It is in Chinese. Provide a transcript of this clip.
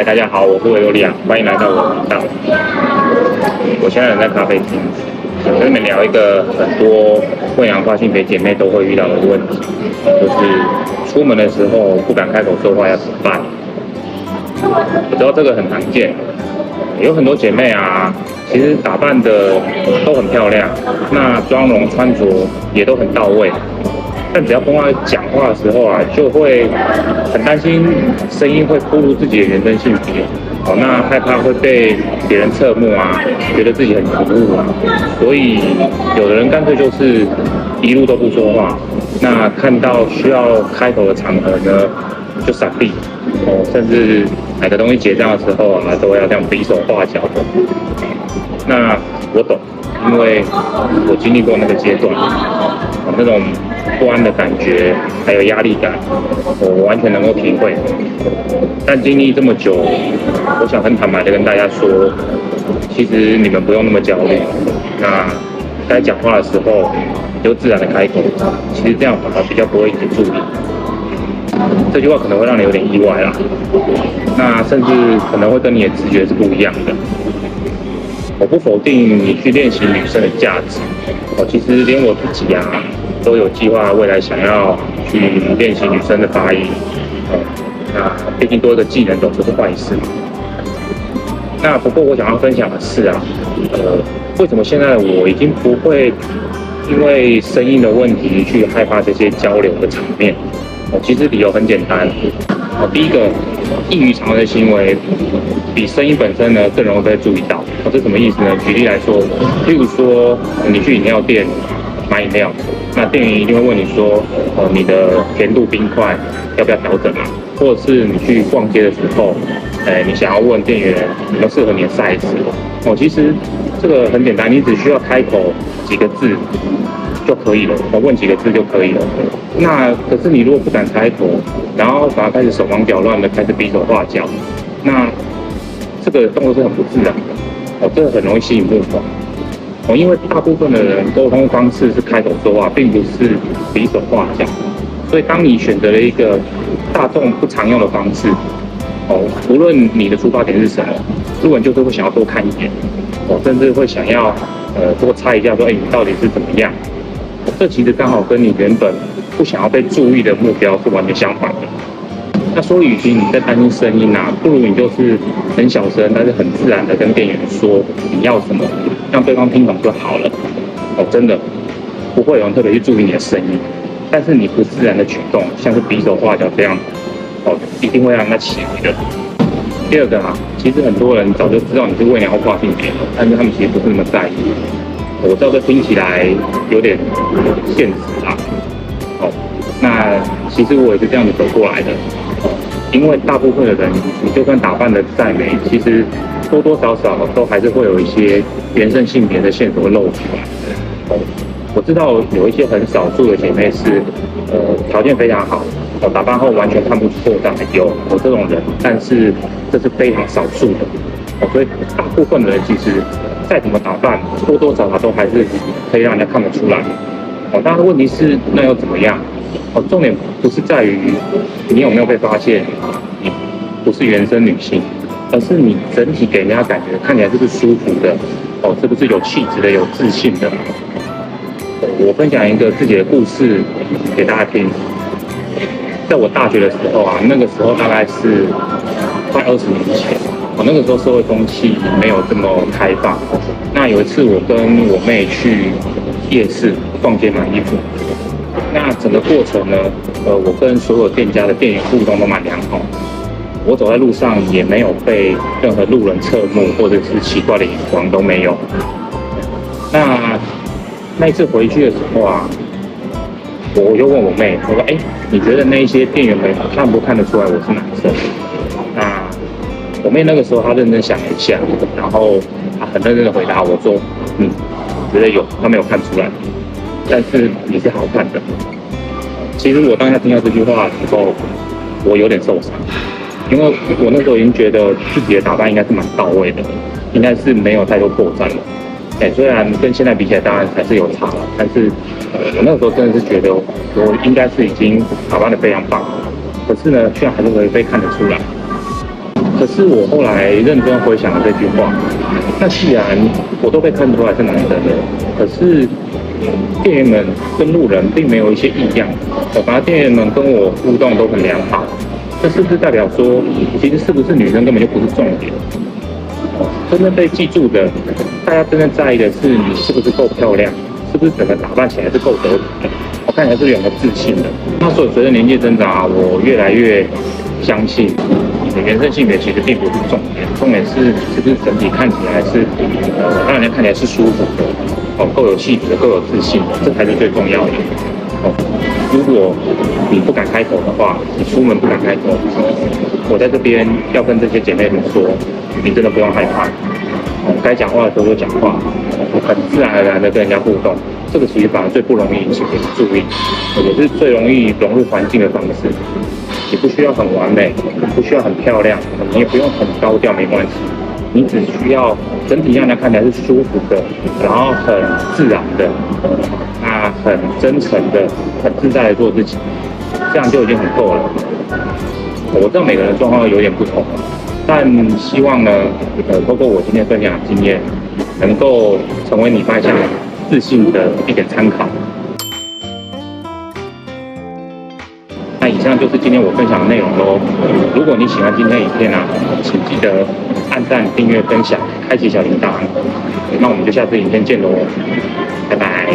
嗨，大家好，我是维多利亚，欢迎来到我的频道。我现在人在咖啡厅，想跟你们聊一个很多混养跨性别姐妹都会遇到的问题，就是出门的时候不敢开口说话要怎么办？我知道这个很常见，有很多姐妹啊，其实打扮的都很漂亮，那妆容穿着也都很到位。但只要跟他讲话的时候啊，就会很担心声音会暴露自己的原生性别，那害怕会被别人侧目啊，觉得自己很突兀啊，所以有的人干脆就是一路都不说话，那看到需要开口的场合呢，就闪避，甚至买个东西结账的时候啊，都要这样比手画脚的。那我懂，因为我经历过那个阶段，那种不安的感觉，还有压力感，我完全能够体会。但经历这么久，我想很坦白的跟大家说，其实你们不用那么焦虑。那该讲话的时候，你就自然的开口，其实这样反而比较不会引注意。这句话可能会让你有点意外啦，那甚至可能会跟你的直觉是不一样的。我不否定你去练习女生的价值，其实连我自己啊，都有计划未来想要去练习女生的发音，那毕竟多一个技能总不是坏事嘛。那不过我想要分享的是啊，为什么现在的我已经不会因为声音的问题去害怕这些交流的场面？其实理由很简单，第一个，异于常人的行为比声音本身呢更容易被注意到。这什么意思呢？举例来说，例如说你去饮料店买饮料，那店员一定会问你说，你的甜度冰块要不要调整啊？或者是你去逛街的时候，你想要问店员有没有适合你的 size，其实这个很简单，你只需要开口几个字就可以了，问几个字就可以了。那可是你如果不敢开口，然后反而开始手忙脚乱的开始比手画脚，那这个动作是很不自然的，这个很容易吸引目光。因为大部分的人沟通方式是开口说话，并不是比手画脚。所以当你选择了一个大众不常用的方式，无论你的出发点是什么，路人就是会想要多看一眼，甚至会想要多猜一下说，你到底是怎么样？这其实刚好跟你原本不想要被注意的目标是完全相反的。那所以，与其你在担心声音啊，不如你就是很小声，但是很自然的跟店员说你要什么，让对方听懂就好了。真的不会有人特别去注意你的声音，但是你不自然的举动，像是比手画脚这样，一定会让人家起疑的。第二个啊，其实很多人早就知道你是为鸟或跨性别，但是他们其实不是那么在意。我知道这听起来有点现实啊，那其实我也是这样子走过来的，因为大部分的人，你就算打扮的再美，其实多多少少都还是会有一些原生性别的线索会露出来。我知道有一些很少数的姐妹是，条件非常好，打扮后完全看不出破绽，有这种人，但是这是非常少数的，所以大部分的人其实再怎么打扮，多多少少都还是可以让人家看得出来。当然问题是那又怎么样？重点不是在于你有没有被发现你不是原生女性，而是你整体给人家感觉看起来是不是舒服的，是不是有气质的、有自信的。我分享一个自己的故事给大家听。在我大学的时候啊，那个时候大概是快20年前，那个时候社会风气没有这么开放。那有一次我跟我妹去夜市逛街买衣服，那整个过程呢，我跟所有店家的店員互动都蛮良好，我走在路上也没有被任何路人侧目或者是奇怪的眼光都没有。那一次回去的时候啊，我就问我妹，我说：“你觉得那一些店员们看不看得出来我是男生？”那我妹那个时候她认真想了一下，然后她很认真的回答我说：“我觉得有，她没有看出来，但是你是好看的。”其实我当下听到这句话的时候，我有点受伤，因为我那时候已经觉得自己的打扮应该是蛮到位的，应该是没有太多破绽了。虽然跟现在比起来当然还是有差了，但是我那个时候真的是觉得我应该是已经打扮得非常棒，可是呢，却还是可以被看得出来。可是我后来认真回想了这句话，那既然我都被看出来是男生了，可是店员们跟路人并没有一些异样，反而店员们跟我互动都很良好，这是不是代表说，其实是不是女生根本就不是重点？真正被记住的，大家真正在意的是你是不是够漂亮，是不是整个打扮起来是够得体的，我看起来是有没有自信的。那所以随着年纪增长啊，我越来越相信，你的原生性别其实并不是重点，重点是不是整体看起来是让人家看起来是舒服的，够有气质的，够有自信的，这才是最重要的。如果你不敢开口的话，你出门不敢开口，我在这边要跟这些姐妹们说，你真的不用害怕，该讲话的时候就讲话，很自然而然的跟人家互动，这个其实反而最不容易引起别人注意，也是最容易融入环境的方式。你不需要很完美，不需要很漂亮，你也不用很高调，没关系，你只需要整体让人家看起来是舒服的，然后很自然的，很真诚的，很自在的做自己，这样就已经很够了。我知道每个人的状况有点不同，但希望呢，透过我今天分享的经验，能够成为你迈向自信的一点参考。那以上就是今天我分享的内容咯。如果你喜欢今天的影片啊，请记得按赞、订阅、分享、开启小铃铛。那我们就下次影片见咯，拜拜。